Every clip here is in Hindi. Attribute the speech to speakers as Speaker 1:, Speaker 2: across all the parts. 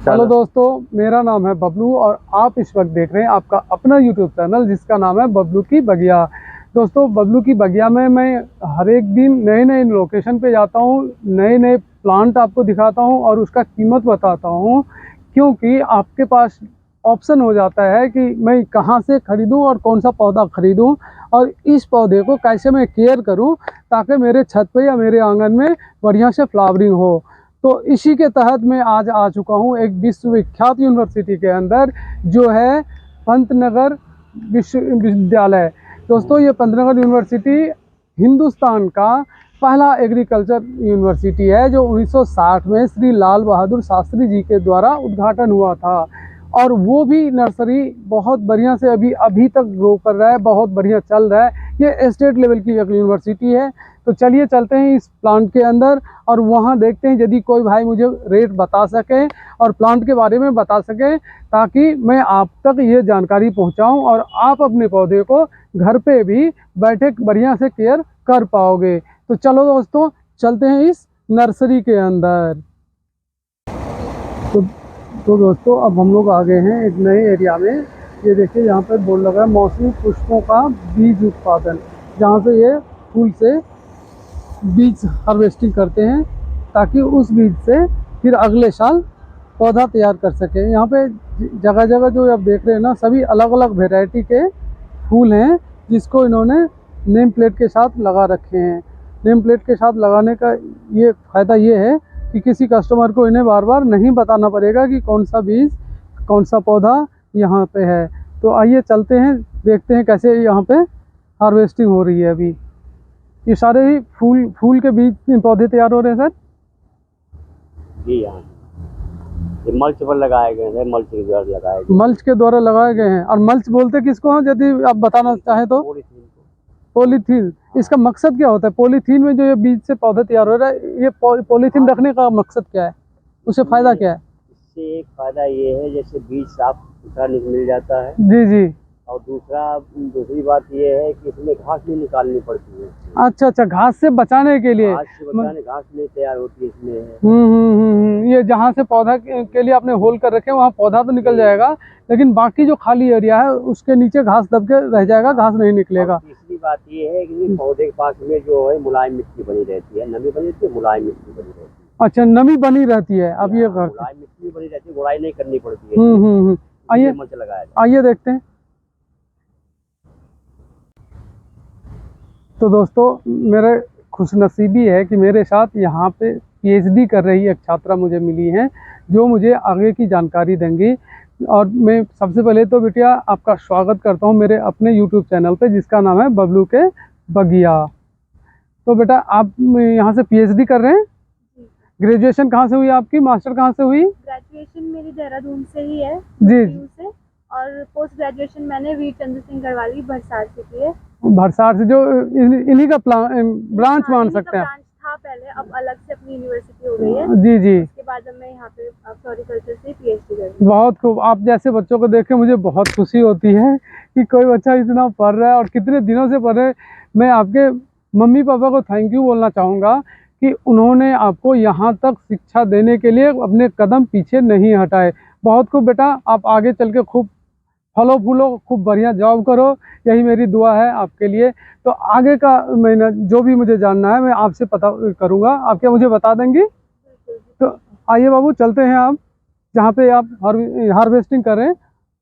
Speaker 1: हेलो दोस्तों, मेरा नाम है बबलू और आप इस वक्त देख रहे हैं आपका अपना यूट्यूब चैनल जिसका नाम है बबलू की बगिया। दोस्तों, बबलू की बगिया में मैं हर एक दिन नए नए लोकेशन पे जाता हूँ, नए नए प्लांट आपको दिखाता हूँ और उसका कीमत बताता हूँ, क्योंकि आपके पास ऑप्शन हो जाता है कि मैं कहाँ से ख़रीदूँ और कौन सा पौधा ख़रीदूँ और इस पौधे को कैसे मैं केयर करूँ ताकि मेरे छत पे या मेरे आंगन में बढ़िया से फ्लावरिंग हो। तो इसी के तहत मैं आज आ चुका हूँ एक विश्वविख्यात यूनिवर्सिटी के अंदर, जो है पंतनगर विश्वविद्यालय। दोस्तों, ये पंतनगर यूनिवर्सिटी हिंदुस्तान का पहला एग्रीकल्चर यूनिवर्सिटी है, जो 1960 में श्री लाल बहादुर शास्त्री जी के द्वारा उद्घाटन हुआ था। और वो भी नर्सरी बहुत बढ़िया से अभी तक ग्रो कर रहा है, बहुत बढ़िया चल रहा है। ये स्टेट लेवल की एक यूनिवर्सिटी है। तो चलिए चलते हैं इस प्लांट के अंदर और वहाँ देखते हैं यदि कोई भाई मुझे रेट बता सके और प्लांट के बारे में बता सके, ताकि मैं आप तक ये जानकारी पहुँचाऊँ और आप अपने पौधे को घर पे भी बैठे बढ़िया से केयर कर पाओगे। तो चलो दोस्तों, चलते हैं इस नर्सरी के अंदर। तो दोस्तों, अब हम लोग आ गए हैं एक नए एरिया में। ये देखिए, यहाँ पर बोर्ड लगा है मौसमी पुष्पों का बीज उत्पादन, जहाँ से ये फूल से बीज हार्वेस्टिंग करते हैं ताकि उस बीज से फिर अगले साल पौधा तैयार कर सकें। यहाँ पे जगह जगह जो आप देख रहे हैं ना, सभी अलग अलग वैरायटी के फूल हैं, जिसको इन्होंने नेम प्लेट के साथ लगा रखे हैं। नेम प्लेट के साथ लगाने का ये फ़ायदा ये है कि किसी कस्टमर को इन्हें बार बार नहीं बताना पड़ेगा कि कौन सा बीज, कौन सा पौधा यहाँ पे है। तो आइए चलते हैं, देखते हैं कैसे यहाँ पे हार्वेस्टिंग हो रही है। अभी ये सारे ही फूल के बीज पौधे तैयार हो रहे हैं सर
Speaker 2: जी। यहाँ ये मल्च पर लगाए गए हैं, मल्च के द्वारा लगाए गए,
Speaker 1: मल्च के द्वारा लगाए गए हैं। और मल्च बोलते किसको हैं, यदि आप बताना चाहें तो? पॉलीथीन। इसका मकसद क्या होता है? पॉलीथीन में जो ये बीज से पौधा तैयार हो रहा है, ये पॉलीथीन रखने का मकसद क्या है, उससे फायदा क्या है?
Speaker 2: इससे एक फायदा ये है, जैसे बीज साफ सुथरा मिल जाता है।
Speaker 1: जी जी।
Speaker 2: और दूसरी बात ये है कि इसमें घास नहीं निकालनी पड़ती है।
Speaker 1: अच्छा अच्छा, घास से बचाने के लिए।
Speaker 2: घास नहीं तैयार होती है इसमें।
Speaker 1: ये जहाँ से पौधा के लिए आपने होल कर रखे हैं, वहाँ पौधा तो निकल जाएगा, लेकिन बाकी जो खाली एरिया है उसके नीचे घास दब के रह जाएगा, घास नहीं निकलेगा।
Speaker 2: तीसरी बात ये है कि पौधे के पास में जो है मुलायम मिट्टी बनी रहती है, नमी बनी रहती है, मुलायम मिट्टी बनी रहती है।
Speaker 1: अच्छा, नमी बनी रहती है। अब ये
Speaker 2: मुलायम मिट्टी बनी रहती है, गुड़ाई नहीं करनी पड़ती है।
Speaker 1: आइए आइए देखते हैं। तो दोस्तों, मेरे खुशनसीबी है कि मेरे साथ यहाँ पे पीएचडी कर रही एक छात्रा मुझे मिली है, जो मुझे आगे की जानकारी देंगी। और मैं सबसे पहले तो बिटिया आपका स्वागत करता हूँ मेरे अपने यूट्यूब चैनल पे, जिसका नाम है बबलू के बगिया। तो बेटा, आप यहाँ से पीएचडी कर रहे हैं? ग्रेजुएशन कहाँ से हुई आपकी, मास्टर कहाँ से हुई?
Speaker 3: ग्रेजुएशन मेरी देहरादून से ही है
Speaker 1: जी
Speaker 3: से, और पोस्ट ग्रेजुएशन मैंने वीर चंद्र सिंह गढ़वाल की भरसार से की है।
Speaker 1: भरसार से, जो इन्हीं का ब्रांच मान सकते हैं।
Speaker 3: ब्रांच था पहले, अब अलग से अपनी यूनिवर्सिटी हो गई है।
Speaker 1: जी जी।
Speaker 3: उसके बाद मैं यहाँ पे फ्लोरिकल्चर से पीएचडी कर रही हूँ।
Speaker 1: बहुत खूब। आप जैसे बच्चों को देख के मुझे बहुत खुशी होती है कि कोई बच्चा इतना पढ़ रहा है और कितने दिनों से पढ़ रहे। मैं आपके मम्मी पापा को थैंक यू बोलना चाहूँगा कि उन्होंने आपको यहाँ तक शिक्षा देने के लिए अपने कदम पीछे नहीं हटाए। बहुत खूब बेटा, आप आगे चल के खूब फलो फूलो, खूब बढ़िया जॉब करो, यही मेरी दुआ है आपके लिए। तो आगे का मैं जो भी मुझे जानना है मैं आपसे पता करूँगा। आप क्या मुझे बता देंगी? तो आइए बाबू, चलते हैं आप जहाँ पे आप हार्वेस्टिंग कर रहे हैं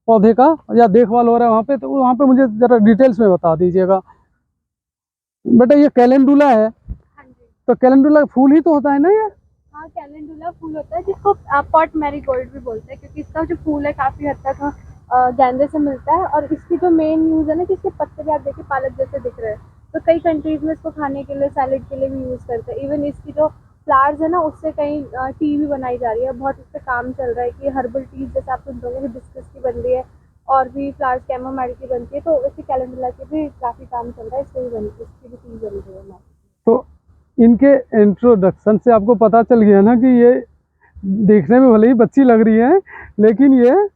Speaker 1: पौधे का या देखभाल हो रहा है वहाँ पे, तो वहाँ पे मुझे ज़रा डिटेल्स में बता दीजिएगा। बेटा, ये कैलेंडुला है।
Speaker 3: हाँ जी।
Speaker 1: तो कैलेंडुला फूल ही तो होता है ना ये?
Speaker 3: हाँ, कैलेंडुला फूल होता है, जिसको पॉट मैरीगोल्ड भी बोलते हैं, क्योंकि इसका जो फूल है काफ़ी हद तक गेंदे से मिलता है। और इसकी जो मेन यूज़ है ना, कि इसके पत्ते भी आप देखिए पालक जैसे दिख रहे हैं, तो कई कंट्रीज़ में इसको खाने के लिए, सैलेड के लिए भी यूज़ करते हैं। इवन इसकी जो फ्लावर्स है ना, उससे कहीं टी भी बनाई जा रही है, बहुत इस पर काम चल रहा है कि हर्बल टी, जैसे आप सुनते होंगे हिबिस्कस की बन रही है, और भी फ्लावर्स कैमोमाइल की बनती है, तो इसकी कैलेंडुला की भी काफ़ी काम चल रहा है, इसकी भी टी बन रही है।
Speaker 1: तो इनके इंट्रोडक्शन से आपको पता चल गया ना कि ये देखने में भले ही बच्ची लग रही है, लेकिन ये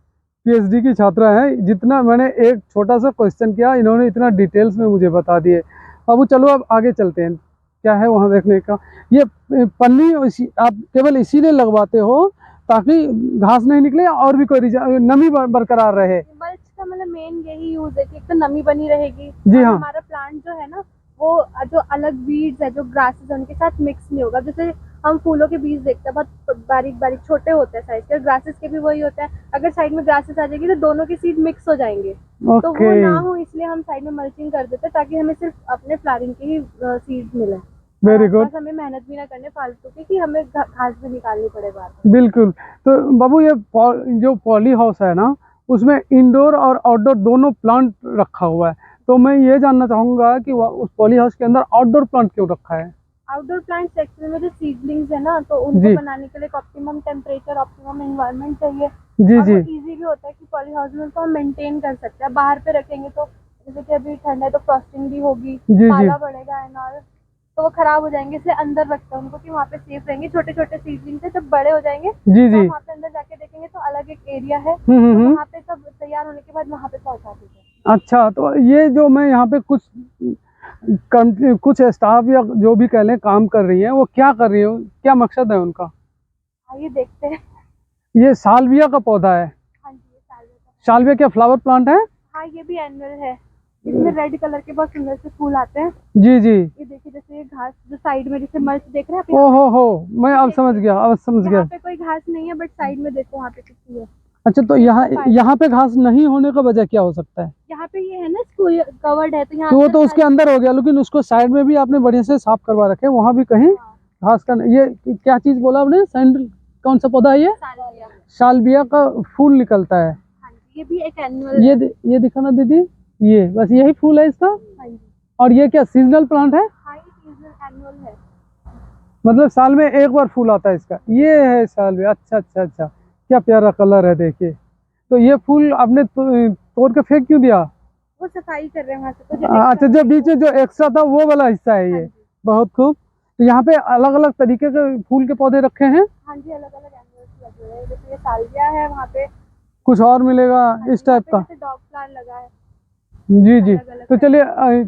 Speaker 1: पीएचडी की छात्रा है। जितना मैंने एक छोटा सा क्वेश्चन किया, इन्होंने इतना डिटेल्स में मुझे बता दिए। बाबू चलो अब आगे चलते हैं, क्या है वहाँ देखने का। ये पन्नी आप केवल इसीलिए लगवाते हो ताकि घास नहीं निकले और भी कोई नमी बरकरार रहे।
Speaker 3: मल्च का मतलब मेन यही यूज है कि एक तो नमी बनी रहेगी
Speaker 1: जी
Speaker 3: और
Speaker 1: हाँ।
Speaker 3: हमारा प्लांट जो है ना वो जो अलग वीड्स है जो ग्रासेस है उनके साथ मिक्स नहीं होगा। जैसे हम फूलों के बीज देखते हैं बहुत बारीक बारीक छोटे होते हैं साइज के, ग्रासेस के भी वही होता है। अगर साइड में ग्रासेस आ जाएगी तो दोनों के सीड मिक्स हो जाएंगे, तो वो
Speaker 1: ओके,
Speaker 3: ना हो इसलिए हम साइड में मल्चिंग कर देते हैं ताकि हमें सिर्फ अपने फ्लावरिंग के ही सीड्स मिले।
Speaker 1: Very good.
Speaker 3: हमें मेहनत भी ना करने फालतू की कि हमें घास भी निकालनी पड़े बार बार।
Speaker 1: बिल्कुल। तो बाबू ये जो पॉली हाउस है ना, उसमें इंडोर और आउटडोर दोनों प्लांट रखा हुआ है, तो मैं ये जानना चाहूँगा कि उस पॉली हाउस के अंदर आउटडोर प्लांट क्यों रखा है?
Speaker 3: आउटडोर प्लांट्स एक्चुअली में जो सीडलिंग्स है ना, तो
Speaker 1: जी।
Speaker 3: उनको बनाने के लिए ऑप्टिमम टेम्परेचर ऑप्टिमम एनवायरनमेंट चाहिए।
Speaker 1: जी
Speaker 3: और
Speaker 1: जी
Speaker 3: वो इजी भी होता है कि पॉली हाउस में उसको हम मेंटेन कर सकते हैं। बाहर पे रखेंगे तो जैसे कि अभी ठंड है तो फ्रॉस्टिंग भी होगी,
Speaker 1: जी
Speaker 3: पाला पड़ेगा एंड ऑल, तो वो खराब हो जाएंगे। इसलिए अंदर रखते हैं उनको कि वहाँ पे सेफ रहेंगे। छोटे छोटे सीडलिंग्स है, जब बड़े हो जाएंगे
Speaker 1: जी
Speaker 3: तो
Speaker 1: जी।
Speaker 3: वहाँ पे अंदर जाके देखेंगे तो अलग एक एरिया है, तो
Speaker 1: हम्म।
Speaker 3: वहाँ पे सब तैयार होने के बाद वहाँ पे पहुँचा देते हैं।
Speaker 1: अच्छा, तो ये जो मैं यहाँ पे कुछ स्टाफ या जो भी कह लें काम कर रही है, वो क्या कर रही है, क्या मकसद है उनका?
Speaker 3: आइए देखते हैं।
Speaker 1: ये साल्विया का पौधा है।
Speaker 3: हाँ जी, ये साल्विया का है।
Speaker 1: साल्विया क्या फ्लावर प्लांट है?
Speaker 3: हाँ, ये भी एनुअल है। इसमें रेड कलर के बहुत सुंदर से फूल आते हैं।
Speaker 1: जी जी।
Speaker 3: ये देखिए जैसे ये घास जो साइड में जैसे मल्च देख रहे हैं आप यहाँ
Speaker 1: ओ हो, मैं अब समझ गया, अब समझ
Speaker 3: पे?
Speaker 1: गया।
Speaker 3: यहाँ पे कोई घास नहीं है बट साइड में देखो वहाँ पे कितनी है।
Speaker 1: अच्छा, तो यहाँ पे घास नहीं होने का वजह क्या हो सकता है?
Speaker 3: यहाँ पे ये है ना स्कूल कवर्ड है, तो यहाँ
Speaker 1: तो वो
Speaker 3: अंदर
Speaker 1: तो उसके अंदर हो गया, लेकिन उसको साइड में भी आपने बढ़िया से साफ करवा रखे, वहाँ भी कहीं
Speaker 3: हाँ,
Speaker 1: घास का ये क्या चीज बोला आपने? सैंडल, कौन सा पौधा है ये?
Speaker 3: साल्विया।
Speaker 1: साल्विया का फूल निकलता है।
Speaker 3: हाँ जी, ये भी एक एनुअल है।
Speaker 1: ये दिखाना दीदी, ये बस यही फूल है इसका?
Speaker 3: हाँ जी।
Speaker 1: और ये क्या सीजनल प्लांट है?
Speaker 3: हाँ, ये सीजनल एनुअल है।
Speaker 1: मतलब साल में एक बार फूल आता है इसका? ये है साल में, अच्छा अच्छा अच्छा, क्या प्यारा कलर है देखिए। तो ये फूल आपने तोड़ के फेंक क्यों दिया?
Speaker 3: वो सफाई कर रहे हैं वहाँ से, तो जो
Speaker 1: अच्छा, जो बीच में जो एक्स्ट्रा था वो वाला हिस्सा है
Speaker 3: हाँ
Speaker 1: ये।
Speaker 3: जी।
Speaker 1: बहुत खूब। तो यहाँ पे अलग अलग तरीके के फूल के पौधे रखे हैं।
Speaker 3: हाँ जी, अलग अलग एनुअल्स लगे हुए हैं। जैसे ये साल्विया है, वहाँ पे
Speaker 1: कुछ और मिलेगा
Speaker 3: हाँ
Speaker 1: इस
Speaker 3: जी, वहाँ
Speaker 1: टाइप
Speaker 3: पे
Speaker 1: का?
Speaker 3: जैसे डॉग प्लांट लगा है।
Speaker 1: जी जी।
Speaker 3: अलग अलग
Speaker 1: तो चलिए,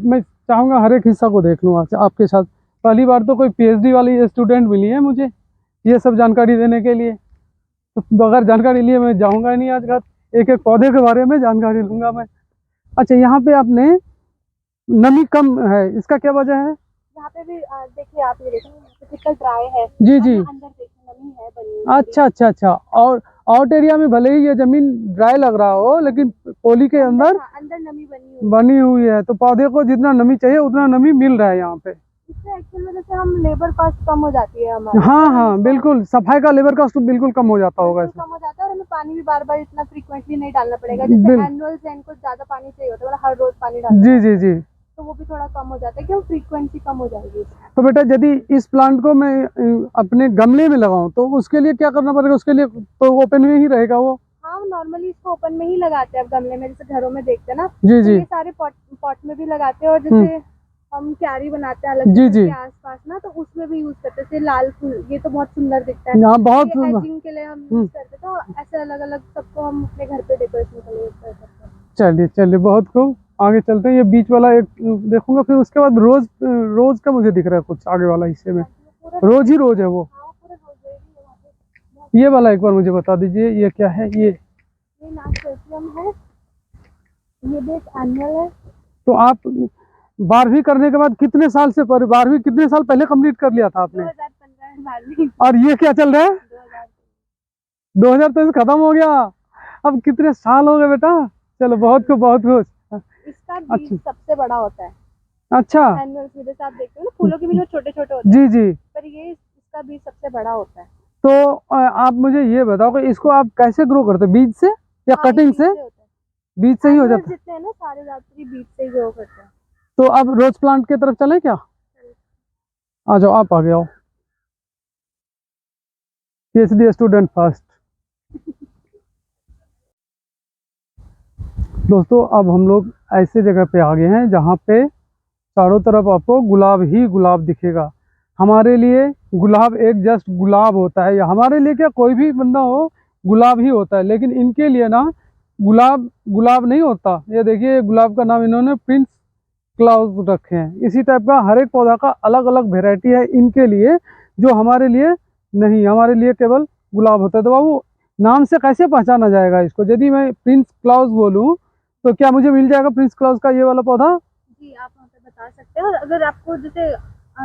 Speaker 1: मैं चाहूँगा हर एक हिस्सा को देख लूँ आपके साथ। पहली बार तो कोई पीएचडी वाली स्टूडेंट मिली है मुझे ये सब जानकारी देने के लिए, तो बगैर जानकारी लिए मैं जाऊँगा ही नहीं आज घर। एक एक पौधे के बारे में जानकारी लूँगा मैं। अच्छा, यहाँ पे आपने नमी कम है, इसका क्या वजह है?
Speaker 3: यहाँ पे भी देखिए, आप ये देखो कितना ड्राई है।
Speaker 1: जी
Speaker 3: और
Speaker 1: जी।
Speaker 3: यहाँ अंदर देखिए नमी है बनी हुई।
Speaker 1: अच्छा अच्छा अच्छा। और आउट एरिया में भले ही ये जमीन ड्राई लग रहा हो, लेकिन पोली के अंदर
Speaker 3: हाँ, अंदर नमी बनी
Speaker 1: हुई है, तो पौधे को जितना नमी चाहिए उतना नमी मिल रहा है यहाँ पे।
Speaker 3: इससे एक्चुअल में जैसे हम लेबर कॉस्ट कम हो जाती है हमारी।
Speaker 1: हाँ हाँ, बिल्कुल सफाई का लेबर कॉस्ट बिल्कुल कम हो जाता होगा
Speaker 3: बिल्कुल
Speaker 1: इसमें।
Speaker 3: कम हो जाता है और हमें पानी भी बार बार इतना फ्रीक्वेंटली नहीं डालना पड़ेगा। जैसे
Speaker 1: बिल-
Speaker 3: एनुअल्स हैं, इनको ज्यादा पानी चाहिए होता है, मतलब हर रोज पानी डालना
Speaker 1: जी जी जी।
Speaker 3: तो वो भी थोड़ा कम हो जाता है कि फ्रीक्वेंसी कम हो जाएगी।
Speaker 1: तो बेटा, यदि इस प्लांट को मैं अपने गमले में लगाऊं तो उसके लिए क्या करना पड़ेगा? उसके लिए तो ओपन में ही रहेगा वो?
Speaker 3: हाँ, नॉर्मली इसको ओपन में ही लगाते हैं अब गमले में, जैसे घरों में देखते हैं ना।
Speaker 1: जी
Speaker 3: तो
Speaker 1: जी।
Speaker 3: ये सारे पॉट में भी लगाते हैं और जैसे हम क्यारी बनाते हैं अलग
Speaker 1: जी
Speaker 3: से
Speaker 1: जी।
Speaker 3: के आसपास ना, तो उसमें भी यूज करते हैं। जैसे लाल फूल, ये तो बहुत सुंदर दिखता है,
Speaker 1: यहाँ बहुत
Speaker 3: ये एजिंग के लिए हम यूज करते हैं। तो ऐसे अलग अलग सबको हम अपने घर पे डेकोरेशन के लिए यूज कर सकते हैं।
Speaker 1: चलिए चलिए, बहुत खूब। आगे चलते हैं, ये बीच वाला एक देखूंगा, फिर उसके बाद रोज का मुझे दिख रहा है कुछ आगे वाला हिस्से में।
Speaker 3: पूरा
Speaker 1: रोज ही रोज है वो?
Speaker 3: हाँ, पूरा हो जाएगी वहाँ पे।
Speaker 1: ये वाला एक बार मुझे बता दीजिए, ये क्या है ये?
Speaker 3: ये नासपैथियम है, ये भी एक एनुअल है।
Speaker 1: तो आप 12वीं करने के बाद कितने साल से 12वीं कितने साल पहले कंप्लीट कर लिया था आपने?
Speaker 3: 2015 में 12वीं।
Speaker 1: और ये क्या चल रहा है? 2023 खत्म हो गया। अब कितने साल हो गए बेटा? चलो, बहुत खूब बहुत खुश।
Speaker 3: इसका बीज सबसे बड़ा होता है
Speaker 1: अच्छा।
Speaker 3: एनुअल्स में। जैसे आप देखते हो ना फूलों के बीज छोटे छोटे होते हैं,
Speaker 1: जी जी।
Speaker 3: पर ये इसका बीज सबसे बड़ा होता है।
Speaker 1: तो आप मुझे ये बताओ कि इसको आप कैसे ग्रो करते हैं? बीज से या
Speaker 3: हाँ, ये
Speaker 1: कटिंग
Speaker 3: बीज
Speaker 1: से?
Speaker 3: होता है।
Speaker 1: बीज से ही हो
Speaker 3: एनुअल्स
Speaker 1: जाता है।
Speaker 3: जितने हैं ना सारे ज्यादातर बीज से ही ग्रो करते हैं।
Speaker 1: तो अब रोज प्लांट की तरफ चलें क्या? आ जाओ, आप आगे आओ। PhD student first. दोस्तों, अब हम लोग ऐसे जगह पे आ गए हैं जहाँ पे चारों तरफ आपको गुलाब ही गुलाब दिखेगा। हमारे लिए गुलाब एक जस्ट गुलाब होता है, या हमारे लिए क्या, कोई भी बंदा हो गुलाब ही होता है, लेकिन इनके लिए ना गुलाब गुलाब नहीं होता। ये देखिए, गुलाब का नाम इन्होंने प्रिंस क्लाउस रखे हैं। इसी टाइप का हर एक पौधा का अलग अलग वेराइटी है इनके लिए, जो हमारे लिए नहीं। हमारे लिए केवल गुलाब होता है। तो बाबू नाम से कैसे पहचाना जाएगा इसको? यदि मैं प्रिंस क्लाउस बोलूँ तो क्या मुझे मिल जाएगा प्रिंस क्लाउस का ये वाला पौधा?
Speaker 3: जी, आप वहाँ पे बता सकते हैं। और अगर आपको जैसे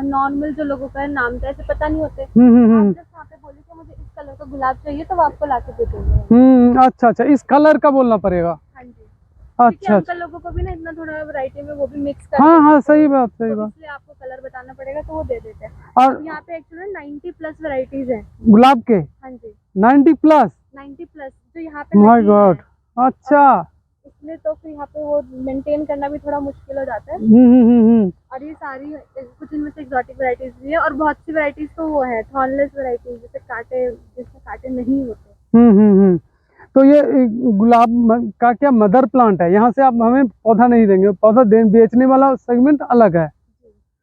Speaker 3: नॉर्मल जो लोगों का नाम था ऐसे पता नहीं होते, आप
Speaker 1: हम्म।
Speaker 3: जब वहाँ पे बोले कि मुझे इस कलर का गुलाब चाहिए तो वो आपको ला के दे देंगे।
Speaker 1: अच्छा अच्छा, इस कलर का बोलना पड़ेगा।
Speaker 3: हाँ जी, क्योंकि
Speaker 1: अच्छा
Speaker 3: अंकल
Speaker 1: अच्छा,
Speaker 3: लोगों को भी ना इतना थोड़ा वैरायटी में वो भी मिक्स कर
Speaker 1: हाँ
Speaker 3: देते
Speaker 1: हाँ,
Speaker 3: हैं,
Speaker 1: सही बात सही
Speaker 3: तो
Speaker 1: बात।
Speaker 3: इसलिए आपको कलर बताना पड़ेगा तो वो दे देते हैं।
Speaker 1: और
Speaker 3: यहाँ पे एक्चुअली 90 प्लस वैरायटीज हैं।
Speaker 1: गुलाब के
Speaker 3: हाँ जी,
Speaker 1: 90 प्लस?
Speaker 3: 90 प्लस जो यहाँ पे
Speaker 1: माय
Speaker 3: लगी
Speaker 1: गॉड,
Speaker 3: हैं।
Speaker 1: अच्छा।
Speaker 3: इसलिए तो फिर यहाँ पे वो मेंटेन करना भी थोड़ा मुश्किल हो जाता है।
Speaker 1: हम्म।
Speaker 3: और ये सारी कुछ इनमें से एग्जॉटिक वैरायटीज भी है, और बहुत सी वैरायटीज तो वो है थॉर्नलेस वैरायटीज, जैसे कांटे, जिसमें कांटे नहीं होते।
Speaker 1: हम्म। तो ये गुलाब का क्या मदर प्लांट है? यहाँ से आप हमें पौधा नहीं देंगे, पौधा बेचने वाला सेगमेंट अलग है।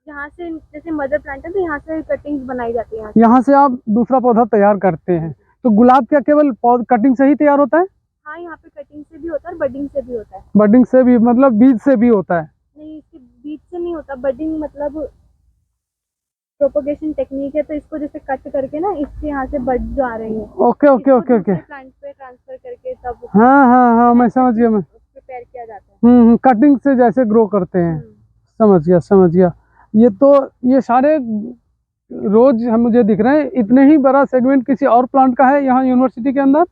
Speaker 3: यहाँ से जैसे मदर प्लांट है तो यहाँ से कटिंग्स बनाई जाती है।
Speaker 1: यहाँ से आप दूसरा पौधा तैयार करते हैं। तो गुलाब क्या केवल कटिंग से ही तैयार होता है?
Speaker 3: हाँ, यहाँ पे कटिंग से भी होता है और बडिंग से भी होता है।
Speaker 1: बडिंग से भी मतलब बीज से भी होता है?
Speaker 3: नहीं, इसके बीज से नहीं होता। बडिंग मतलब प्रोपोगेशन टेक्निक है, तो इसको जैसे कट करके ना इसके यहाँ से बड जो आ रही है,
Speaker 1: okay okay okay okay,
Speaker 3: plant पे ट्रांसफर करके तब
Speaker 1: हाँ, मैं समझ गया। मैं
Speaker 3: प्रिपेयर किया जाता है।
Speaker 1: कटिंग से जैसे ग्रो करते हैं। समझ गया समझ गया। ये तो ये सारे रोज हम मुझे दिख रहे हैं। इतने ही बड़ा सेगमेंट किसी और प्लांट का है यहाँ यूनिवर्सिटी के अंदर?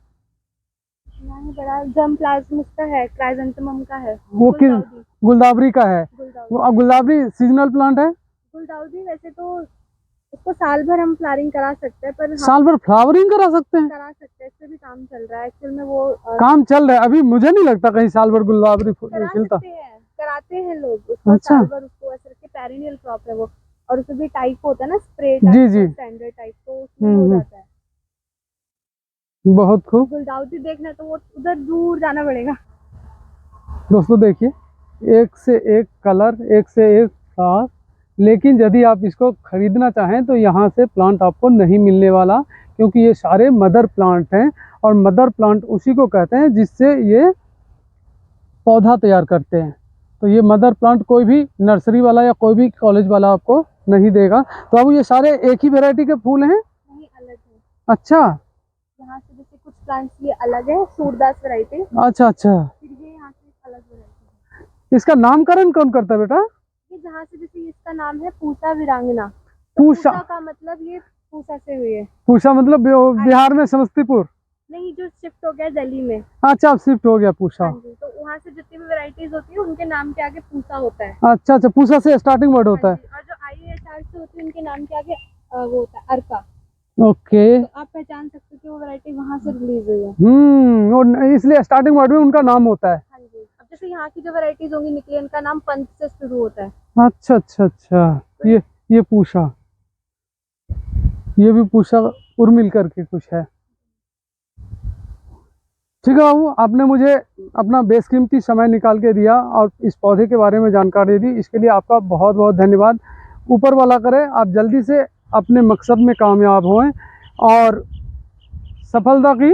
Speaker 3: नहीं, बड़ा जम प्लाज्मिस का है, क्राइजेंथेमम का है।
Speaker 1: वो किस? गुलदावरी का है?
Speaker 3: गुलदाउदी।
Speaker 1: वो अब गुलदावरी सीजनल प्लांट है?
Speaker 3: गुलदाउदी वैसे तो इसको साल भर हम फ्लावरिंग करा सकते हैं, पर
Speaker 1: साल भर फ्लावरिंग करा सकते हैं?
Speaker 3: करा सकते हैं, इस पे भी काम चल रहा है एक्चुअल में। वो
Speaker 1: काम चल रहा है अभी? मुझे नहीं लगता कहीं साल भर गुलदावरी
Speaker 3: करा
Speaker 1: खिलता।
Speaker 3: सकते हैं, कराते हैं लोग उसको।
Speaker 1: अच्छा।
Speaker 3: साल भर उसको ऐसे रख के, पेरिनियल क्रॉप है वो, और उसमें भी टाइप होता है ना, स्प्रे
Speaker 1: जी, जी।
Speaker 3: स्टैंडर्ड टाइप, तो उसमें हो जाता है।
Speaker 1: बहुत खूब।
Speaker 3: गुलदाउदी देखना है तो वो उधर दूर जाना पड़ेगा।
Speaker 1: दोस्तों देखिए, एक से एक कलर, एक से एक फ्लावर। लेकिन यदि आप इसको खरीदना चाहें तो यहाँ से प्लांट आपको नहीं मिलने वाला, क्योंकि ये सारे मदर प्लांट हैं। और मदर प्लांट उसी को कहते हैं जिससे ये पौधा तैयार करते हैं। तो ये मदर प्लांट कोई भी नर्सरी वाला या कोई भी कॉलेज वाला आपको नहीं देगा। तो अब ये सारे एक ही वैरायटी के फूल हैं?
Speaker 3: नहीं, अलग है।
Speaker 1: अच्छा
Speaker 3: यहाँ से जैसे कुछ प्लांट्स ये अलग है, सूरदास वैरायटी,
Speaker 1: अच्छा अच्छा।
Speaker 3: फिर ये यहाँ से एक अलग वैरायटी है।
Speaker 1: इसका नामकरण कौन करता है बेटा?
Speaker 3: ये जहाँ से जैसे इसका नाम है पूसा वीरांगना।
Speaker 1: पूसा
Speaker 3: का मतलब ये पूसा से हुई है।
Speaker 1: पूसा मतलब बिहार में समस्तीपुर?
Speaker 3: नहीं, जो शिफ्ट हो गया दिल्ली में।
Speaker 1: अच्छा, अब शिफ्ट हो गया पूसा।
Speaker 3: हाँ जी, तो वहाँ से जितनी भी वैरायटीज होती है उनके नाम के आगे पूसा होता है।
Speaker 1: अच्छा अच्छा, पूसा से स्टार्टिंग वर्ड होता
Speaker 3: हाँ
Speaker 1: है।
Speaker 3: जी, और जो IAHR से होती है उनके नाम के आगे वो होता है अर्का।
Speaker 1: ओके।
Speaker 3: तो आप पहचान सकते हो कि वो वैरायटी वहाँ से रिलीज हुई है।
Speaker 1: और इसलिए स्टार्टिंग वर्ड में उनका नाम होता है।
Speaker 3: हाँ जी, अब जैसे यहाँ की जो वैरायटीज होंगी निकली, इनका नाम पंथ से शुरू होता है।
Speaker 1: अच्छा अच्छा अच्छा, ये पूसा, ये भी पूसा उर्मिल करके कुछ है। ठीक है बाबू, आपने मुझे अपना बेशकीमती समय निकाल के दिया और इस पौधे के बारे में जानकारी दी। इसके लिए आपका बहुत बहुत धन्यवाद। ऊपर वाला करे आप जल्दी से अपने मकसद में कामयाब हों और सफलता की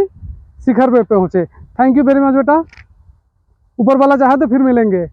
Speaker 1: शिखर पे पहुँचे। थैंक यू वेरी मच बेटा। ऊपर वाला चाहे तो फिर मिलेंगे।